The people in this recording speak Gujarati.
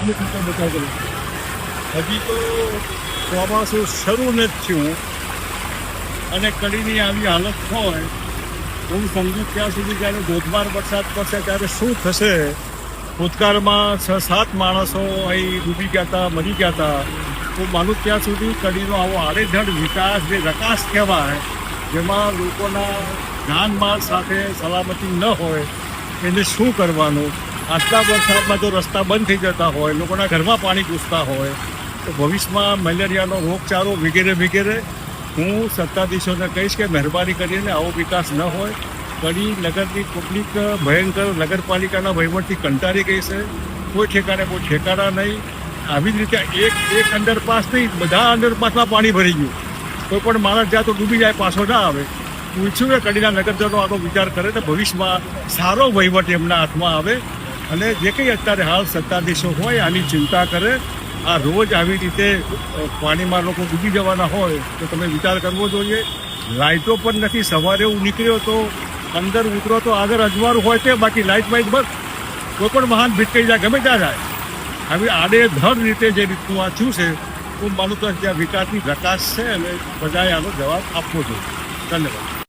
અમુક રીતે બચાવ કર્યો. હજી તો ચોમાસું શરૂ નથી થયું અને કડીની આવી હાલત હોય હું સમજુ ત્યાં સુધી જ્યારે ધોધમાર વરસાદ પડશે ત્યારે શું થશે. ભૂતકાળમાં 6-7 માણસો અહીં ડૂબી ગયા હતા, મરી ગયા હતા. હું માનું ત્યાં સુધી કડીનો આવો આડેધડ વિકાસ જે રકાસ કહેવાય, જેમાં લોકોના જાનમાલ સાથે સલામતી ન હોય, એને શું કરવાનું. આટલા વરસાદમાં જો રસ્તા બંધ થઈ જતા હોય, લોકોના ઘરમાં પાણી ઘૂસતા હોય, તો ભવિષ્યમાં મેલેરિયાનો રોગચાળો વગેરે વગેરે. હું સત્તાધીશોને કહીશ કે મહેરબાની કરીને આવો વિકાસ ન હોય. કડી નગરની પબ્લિક ભયંકર નગરપાલિકાના વહીવટથી કંટાળી ગઈ છે. કોઈ ઠેકાણે કોઈ ઠેકાણા નહીં. આવી જ રીતે એક અંડરપાસ નહીં, બધા અંડરપાસમાં પાણી ભરી ગયું. કોઈ પણ માણસ જ્યાં તો ડૂબી જાય પાછો ના આવે. હું ઈચ્છું કે કડીના નગરજનો આનો વિચાર કરે ને ભવિષ્યમાં સારો વહીવટ એમના હાથમાં આવે અને જે કંઈ અત્યારે હાલ સત્તાધીશો હોય આની ચિંતા કરે. આ રોજ આવી રીતે પાણીમાં લોકો ડૂબી જવાના હોય તો તમે વિચાર કરવો જોઈએ. લાઇટો પણ નથી. સવારે હું નીકળ્યો તો અંદર ઉતરો તો આગળ અજવાળું હોય તે, બાકી લાઇટ બંધ. કોઈ પણ વાહન ભીટકાઈ જાય, ગમે ત્યાં જાય. આવી આડેધડ રીતે જે રીતનું આ થયું છે, હું માનું તો ત્યાં વિકાસની પ્રકાશ છે અને બધાએ આનો જવાબ આપવો જોઈએ. ધન્યવાદ.